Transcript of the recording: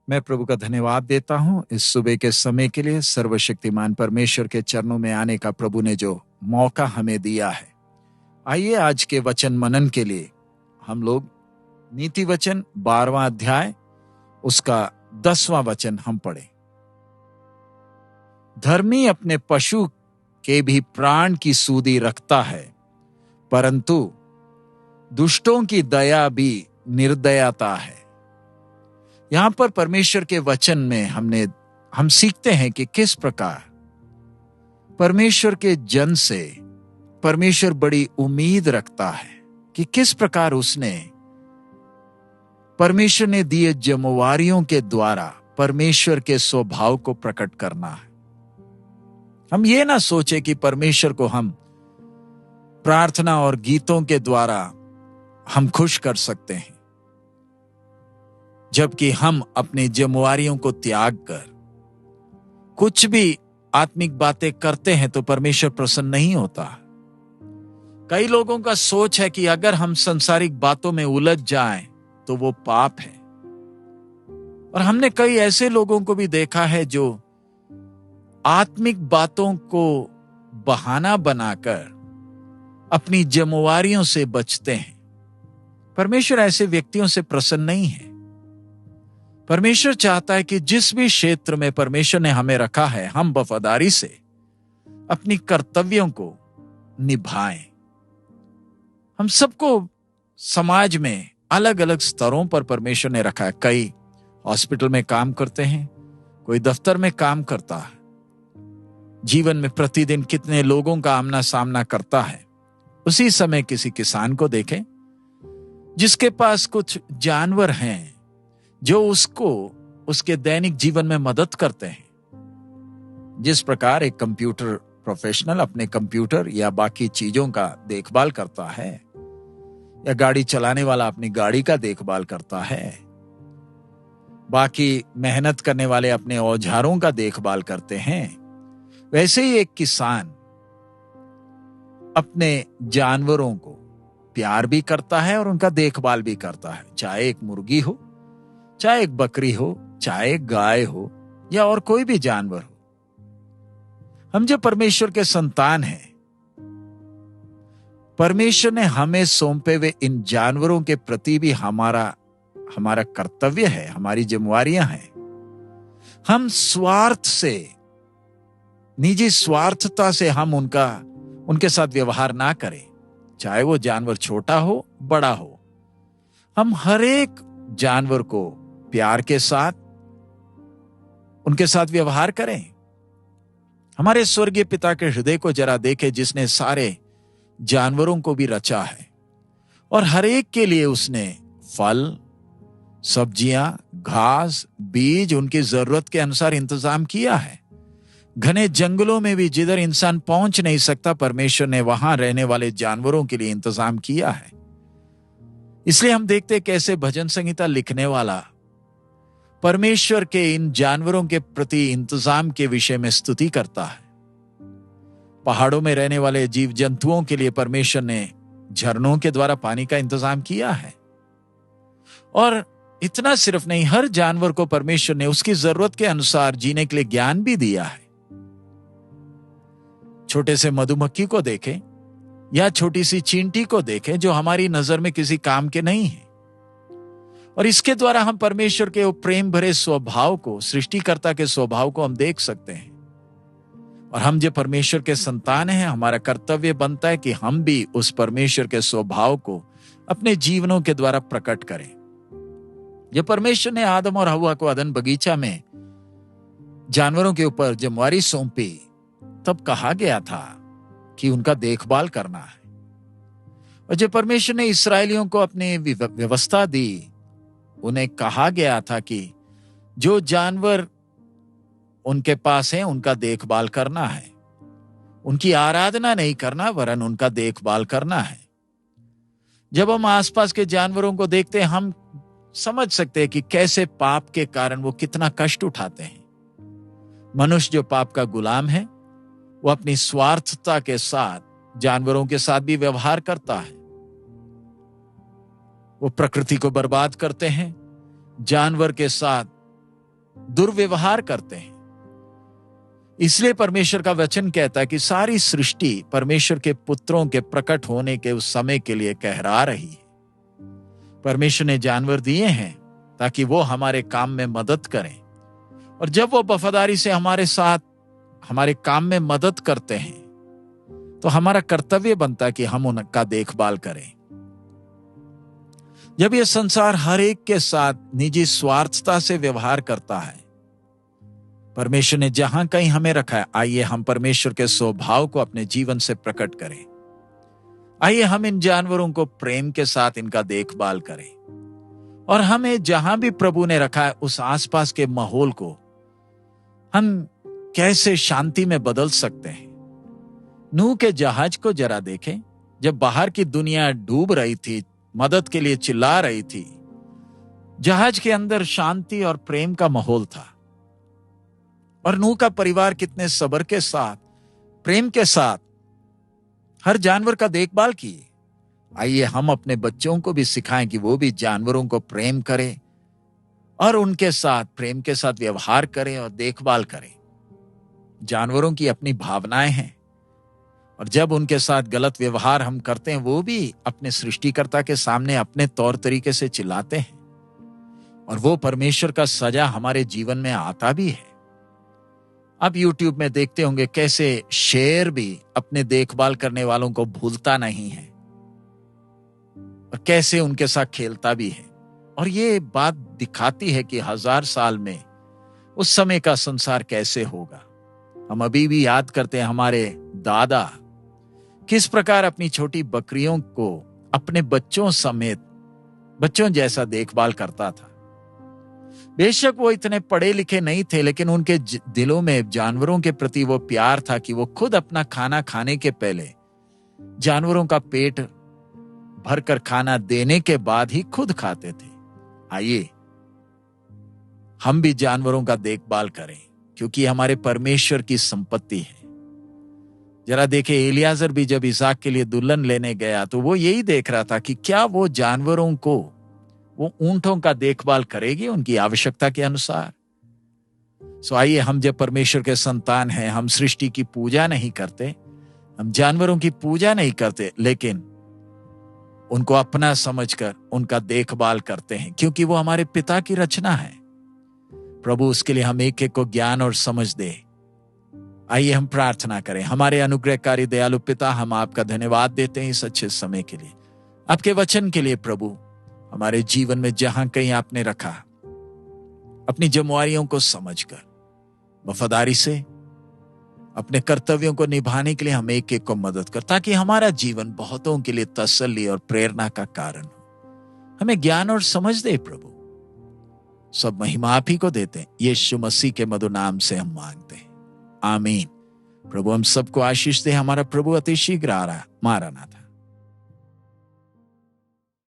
मैं प्रभु का धन्यवाद देता हूँ इस सुबह के समय के लिए। सर्वशक्तिमान परमेश्वर के चरणों में आने का प्रभु ने जो मौका हमें दिया है। आइए आज के वचन मनन के लिए हम लोग नीति वचन 12वां अध्याय उसका 10वां वचन हम पढ़ें। धर्मी अपने पशु के भी प्राण की सूधी रखता है, परंतु दुष्टों की दया भी निर्दयता है। यहां पर परमेश्वर के वचन में हम सीखते हैं कि किस प्रकार परमेश्वर के जन से परमेश्वर बड़ी उम्मीद रखता है, कि किस प्रकार उसने परमेश्वर ने दिए जिम्मेवारियों के द्वारा परमेश्वर के स्वभाव को प्रकट करना है। हम ये ना सोचे कि परमेश्वर को हम प्रार्थना और गीतों के द्वारा हम खुश कर सकते हैं, जबकि हम अपनी जिम्मेवारियों को त्याग कर कुछ भी आत्मिक बातें करते हैं तो परमेश्वर प्रसन्न नहीं होता। कई लोगों का सोच है कि अगर हम संसारिक बातों में उलझ जाएं तो वो पाप है। और हमने कई ऐसे लोगों को भी देखा है जो आत्मिक बातों को बहाना बनाकर अपनी जिम्मेवारियों से बचते हैं। परमेश्वर ऐसे व्यक्तियों से प्रसन्न नहीं है। परमेश्वर चाहता है कि जिस भी क्षेत्र में परमेश्वर ने हमें रखा है, हम वफादारी से अपनी कर्तव्यों को निभाएं। हम सबको समाज में अलग अलग स्तरों पर परमेश्वर ने रखा है। कई हॉस्पिटल में काम करते हैं, कोई दफ्तर में काम करता है, जीवन में प्रतिदिन कितने लोगों का आमना सामना करता है। उसी समय किसी किसान को देखें जिसके पास कुछ जानवर हैं जो उसको उसके दैनिक जीवन में मदद करते हैं। जिस प्रकार एक कंप्यूटर प्रोफेशनल अपने कंप्यूटर या बाकी चीजों का देखभाल करता है, या गाड़ी चलाने वाला अपनी गाड़ी का देखभाल करता है, बाकी मेहनत करने वाले अपने औजारों का देखभाल करते हैं, वैसे ही एक किसान अपने जानवरों को प्यार भी करता है और उनका देखभाल भी करता है। चाहे एक मुर्गी हो, चाहे एक बकरी हो, चाहे एक गाय हो, या और कोई भी जानवर हो। हम जो परमेश्वर के संतान हैं, परमेश्वर ने हमें सौंपे हुए इन जानवरों के प्रति भी हमारा कर्तव्य है, हमारी जिम्मेवारियां हैं। हम स्वार्थ से, निजी स्वार्थता से हम उनके साथ व्यवहार ना करें। चाहे वो जानवर छोटा हो, बड़ा हो, हम हर एक जानवर को प्यार के साथ उनके साथ व्यवहार करें। हमारे स्वर्गीय पिता के हृदय को जरा देखें, जिसने सारे जानवरों को भी रचा है और हर एक के लिए उसने फल, सब्जियां, घास, बीज उनकी जरूरत के अनुसार इंतजाम किया है। घने जंगलों में भी जिधर इंसान पहुंच नहीं सकता, परमेश्वर ने वहां रहने वाले जानवरों के लिए इंतजाम किया है। इसलिए हम देखते कैसे भजन संहिता लिखने वाला परमेश्वर के इन जानवरों के प्रति इंतजाम के विषय में स्तुति करता है। पहाड़ों में रहने वाले जीव जंतुओं के लिए परमेश्वर ने झरनों के द्वारा पानी का इंतजाम किया है। और इतना सिर्फ नहीं, हर जानवर को परमेश्वर ने उसकी जरूरत के अनुसार जीने के लिए ज्ञान भी दिया है। छोटे से मधुमक्खी को देखें या छोटी सी चींटी को देखें जो हमारी नजर में किसी काम के नहीं है, और इसके द्वारा हम परमेश्वर के वो प्रेम भरे स्वभाव को, सृष्टिकर्ता के स्वभाव को हम देख सकते हैं। और हम जो परमेश्वर के संतान हैं, हमारा कर्तव्य बनता है कि हम भी उस परमेश्वर के स्वभाव को अपने जीवनों के द्वारा प्रकट करें। जब परमेश्वर ने आदम और हव्वा को अदन बगीचा में जानवरों के ऊपर जिम्मेवारी सौंपी, तब कहा गया था कि उनका देखभाल करना है। और जब परमेश्वर ने इस्राएलियों को अपनी व्यवस्था दी, उन्हें कहा गया था कि जो जानवर उनके पास हैं उनका देखभाल करना है, उनकी आराधना नहीं करना वरन उनका देखभाल करना है। जब हम आसपास के जानवरों को देखते हैं, हम समझ सकते हैं कि कैसे पाप के कारण वो कितना कष्ट उठाते हैं। मनुष्य जो पाप का गुलाम है, वो अपनी स्वार्थता के साथ जानवरों के साथ भी व्यवहार करता है। वो प्रकृति को बर्बाद करते हैं, जानवर के साथ दुर्व्यवहार करते हैं। इसलिए परमेश्वर का वचन कहता है कि सारी सृष्टि परमेश्वर के पुत्रों के प्रकट होने के उस समय के लिए कहरा रही है। परमेश्वर ने जानवर दिए हैं ताकि वो हमारे काम में मदद करें, और जब वो वफादारी से हमारे साथ हमारे काम में मदद करते हैं तो हमारा कर्तव्य बनता है कि हम उनका देखभाल करें। जब यह संसार हर एक के साथ निजी स्वार्थता से व्यवहार करता है, परमेश्वर ने जहां कहीं हमें रखा है, आइए हम परमेश्वर के स्वभाव को अपने जीवन से प्रकट करें। आइए हम इन जानवरों को प्रेम के साथ इनका देखभाल करें, और हमें जहां भी प्रभु ने रखा है उस आसपास के माहौल को हम कैसे शांति में बदल सकते हैं। नूह के जहाज को जरा देखें। जब बाहर की दुनिया डूब रही थी, मदद के लिए चिल्ला रही थी, जहाज के अंदर शांति और प्रेम का माहौल था, और नूह का परिवार कितने सब्र के साथ, प्रेम के साथ हर जानवर का देखभाल किए। आइए हम अपने बच्चों को भी सिखाएं कि वो भी जानवरों को प्रेम करें और उनके साथ प्रेम के साथ व्यवहार करें और देखभाल करें। जानवरों की अपनी भावनाएं हैं, और जब उनके साथ गलत व्यवहार हम करते हैं, वो भी अपने सृष्टिकर्ता के सामने अपने तौर तरीके से चिल्लाते हैं, और वो परमेश्वर का सजा हमारे जीवन में आता भी है। आप YouTube में देखते होंगे कैसे शेर भी अपने देखभाल करने वालों को भूलता नहीं है, और कैसे उनके साथ खेलता भी है। और ये बात दिखाती है कि 1000 साल में उस समय का संसार कैसे होगा। हम अभी भी याद करते हैं हमारे दादा किस प्रकार अपनी छोटी बकरियों को अपने बच्चों समेत बच्चों जैसा देखभाल करता था। बेशक वो इतने पढ़े लिखे नहीं थे, लेकिन उनके दिलों में जानवरों के प्रति वो प्यार था कि वो खुद अपना खाना खाने के पहले जानवरों का पेट भरकर खाना देने के बाद ही खुद खाते थे। आइए हम भी जानवरों का देखभाल करें, क्योंकि हमारे परमेश्वर की संपत्ति है। जरा देखे, एलियाजर भी जब इसहाक के लिए दुल्हन लेने गया तो वो यही देख रहा था कि क्या वो जानवरों को, वो ऊंटों का देखभाल करेगी उनकी आवश्यकता के अनुसार। सो आइए हम जब परमेश्वर के संतान हैं, हम सृष्टि की पूजा नहीं करते, हम जानवरों की पूजा नहीं करते, लेकिन उनको अपना समझकर उनका देखभाल करते हैं, क्योंकि वो हमारे पिता की रचना है। प्रभु उसके लिए हम एक एक को ज्ञान और समझ दे। आइए हम प्रार्थना करें। हमारे अनुग्रहकारी दयालु पिता, हम आपका धन्यवाद देते हैं इस अच्छे समय के लिए, आपके वचन के लिए। प्रभु हमारे जीवन में जहां कहीं आपने रखा, अपनी जिम्मेवारियों को समझकर वफादारी से अपने कर्तव्यों को निभाने के लिए हम एक एक को मदद कर, ताकि हमारा जीवन बहुतों के लिए तसल्ली और प्रेरणा का कारण हो। हमें ज्ञान और समझ दे प्रभु। सब महिमा आप ही को देते हैं, यीशु मसीह के मधुर नाम से हम मांगते हैं, आमीन। प्रभु हम सबको आशीष दे। हमारा प्रभु अति शीघ्र आ रहा, मारा ना था।